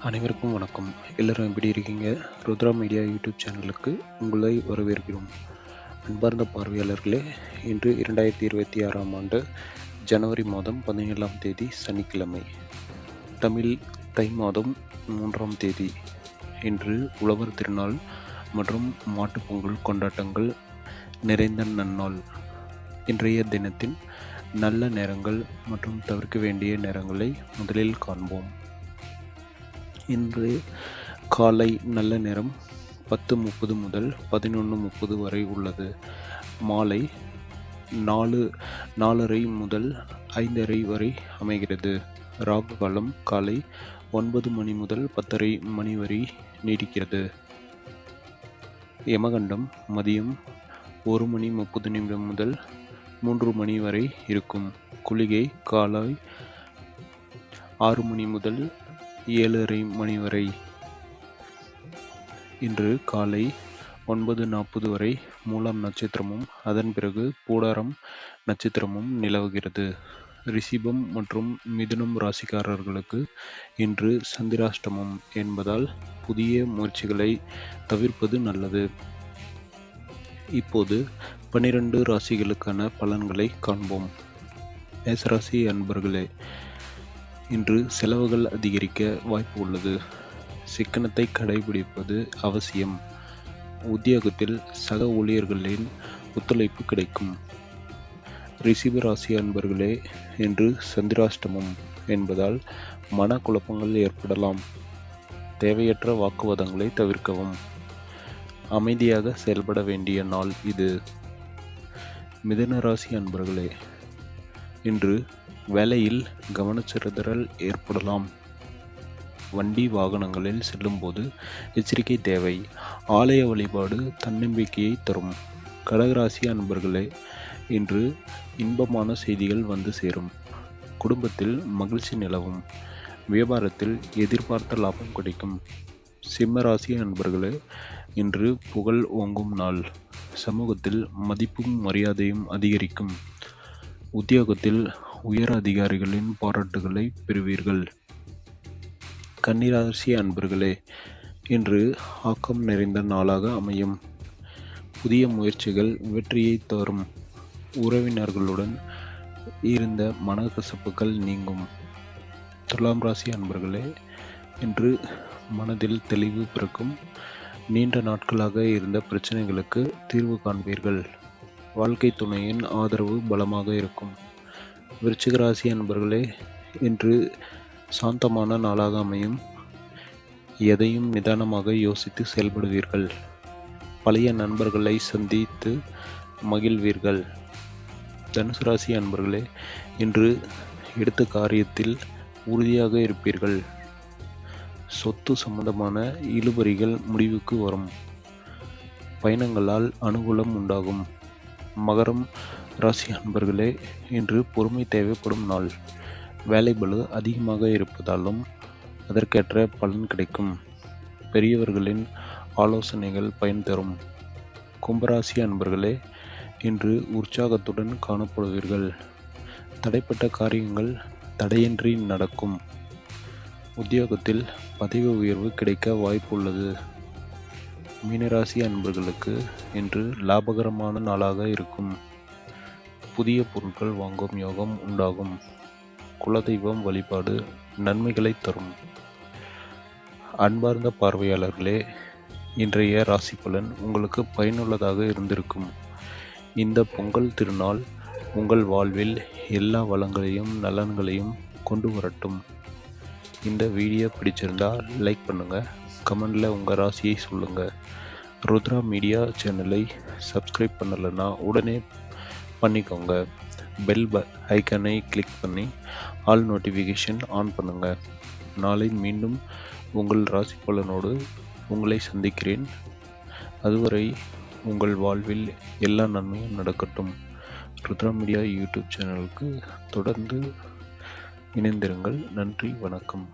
அனைவருக்கும் வணக்கம். எல்லாரும் எப்படி இருக்கீங்க? ருத்ரா மீடியா யூடியூப் சேனலுக்கு உங்களை வரவேற்கிறோம். அன்பார்ந்த பார்வையாளர்களே, இன்று 2026ஆம் ஆண்டு ஜனவரி மாதம் 17ஆம் தேதி சனிக்கிழமை. தமிழ் தை மாதம் 3ஆம் தேதி. இன்று உழவர் திருநாள் மற்றும் மாட்டுப்பொங்கல் கொண்டாட்டங்கள் நிறைந்த நன்னாள். இன்றைய தினத்தின் நல்ல நேரங்கள் மற்றும் தவிர்க்க வேண்டிய நேரங்களை முதலில் காண்போம். இன்று காலை நல்ல நேரம் 10:30 முதல் 11:30 வரை உள்ளது. மாலை 4:30 முதல் 5:30 வரை அமைகிறது. ராகு காலம் காலை 9 மணி முதல் 10:30 மணி வரை நீடிக்கிறது. யமகண்டம் மதியம் 1:30 முதல் 3 மணி வரை இருக்கும். குளிகை காலை 6 மணி முதல் 7:30 மணி வரை. இன்று காலை 9:40 வரை மூலம் நட்சத்திரமும் அதன் பிறகு பூடாரம் நட்சத்திரமும் நிலவுகிறது. ரிஷிபம் மற்றும் மிதுனம் ராசிக்காரர்களுக்கு இன்று சந்திராஷ்டமம் என்பதால் புதிய முயற்சிகளை தவிர்ப்பது நல்லது. இப்போது 12 ராசிகளுக்கான பலன்களை காண்போம். மேசராசி அன்பர்களே, இன்று செலவுகள் அதிகரிக்க வாய்ப்பு உள்ளது. சிக்கனத்தை கடைபிடிப்பது அவசியம். உத்தியோகத்தில் சக ஊழியர்களின் ஒத்துழைப்பு கிடைக்கும். ரிஷிப ராசி அன்பர்களே, இன்று சந்திராஷ்டமம் என்பதால் மனக்குழப்பங்கள் ஏற்படலாம். தேவையற்ற வாக்குவாதங்களை தவிர்க்கவும். அமைதியாக செயல்பட வேண்டிய நாள் இது. மிதுன ராசி அன்பர்களே, இன்று வேலையில் கவனச்சிதறல் ஏற்படலாம். வண்டி வாகனங்களில் செல்லும்போது எச்சரிக்கை தேவை. ஆலய வழிபாடு தன்னம்பிக்கையை தரும். கடகராசி அன்பர்களே, இன்று இன்பமான செய்திகள் வந்து சேரும். குடும்பத்தில் மகிழ்ச்சி நிலவும். வியாபாரத்தில் எதிர்பார்த்த லாபம் கிடைக்கும். சிம்மராசி அன்பர்களே, இன்று புகழ் ஓங்கும் நாள். சமூகத்தில் மதிப்பும் மரியாதையும் அதிகரிக்கும். உத்தியோகத்தில் உயர் அதிகாரிகளின் பாராட்டுகளை பெறுவீர்கள். கன்னிராசி அன்பர்களே, இன்று ஆக்கம் நிறைந்த நாளாக அமையும். புதிய முயற்சிகள் வெற்றியை தரும். உறவினர்களுடன் இருந்த மனக்கசப்புகள் நீங்கும். துலாம் ராசி அன்பர்களே, இன்று மனதில் தெளிவு பிறக்கும். நீண்ட நாட்களாக இருந்த பிரச்சனைகளுக்கு தீர்வு காண்பீர்கள். வாழ்க்கை துணையின் ஆதரவு பலமாக இருக்கும். விருச்சிக ராசி அன்பர்களே, இன்று சாந்தமான நாளாக அமையும். எதையும் நிதானமாக யோசித்து செயல்படுவீர்கள். பழைய நண்பர்களை சந்தித்து மகிழ்வீர்கள். தனுசு ராசி அன்பர்களே, இன்று எடுத்த காரியத்தில் உறுதியாக இருப்பீர்கள். சொத்து சம்பந்தமான இழுபறிகள் முடிவுக்கு வரும். பயணங்களால் அனுகூலம் உண்டாகும். மகரம் ராசி அன்பர்களே, இன்று பொறுமை தேவைப்படும் நாள். வேலைபளு அதிகமாக இருப்பதாலும் அதற்கேற்ற பலன் கிடைக்கும். பெரியவர்களின் ஆலோசனைகள் பயன் தரும். கும்பராசி அன்பர்களே, இன்று உற்சாகத்துடன் காணப்படுவீர்கள். தடைப்பட்ட காரியங்கள் தடையின்றி நடக்கும். உத்தியோகத்தில் பதவி உயர்வு கிடைக்க வாய்ப்புள்ளது. மீனராசி அன்பர்களுக்கு இன்று லாபகரமான நாளாக இருக்கும். புதிய பொருட்கள் வாங்கும் யோகம் உண்டாகும். குலதெய்வம் வழிபாடு நன்மைகளை தரும். அன்பார்ந்த பார்வையாளர்களே, இன்றைய ராசி பலன் உங்களுக்கு பயனுள்ளதாக இருந்திருக்கும். இந்த பொங்கல் திருநாள் உங்கள் வாழ்வில் எல்லா வளங்களையும் நலன்களையும் கொண்டு வரட்டும். இந்த வீடியோ பிடிச்சிருந்தா லைக் பண்ணுங்க. கமெண்ட்ல உங்க ராசியை சொல்லுங்க. ருத்ரா மீடியா சேனலை சப்ஸ்கிரைப் பண்ணலைன்னா உடனே பண்ணிக்கோங்க. பெல் ஐக்கனை கிளிக் பண்ணி ஆல் நோட்டிஃபிகேஷன் ஆன் பண்ணுங்க. நாளை மீண்டும் உங்கள் ராசி பலனோடு உங்களை சந்திக்கிறேன். அதுவரை உங்கள் வாழ்வில் எல்லா நன்மையும் நடக்கட்டும். ருத்ரா மீடியா யூடியூப் சேனலுக்கு தொடர்ந்து இணைந்திருங்கள். நன்றி, வணக்கம்.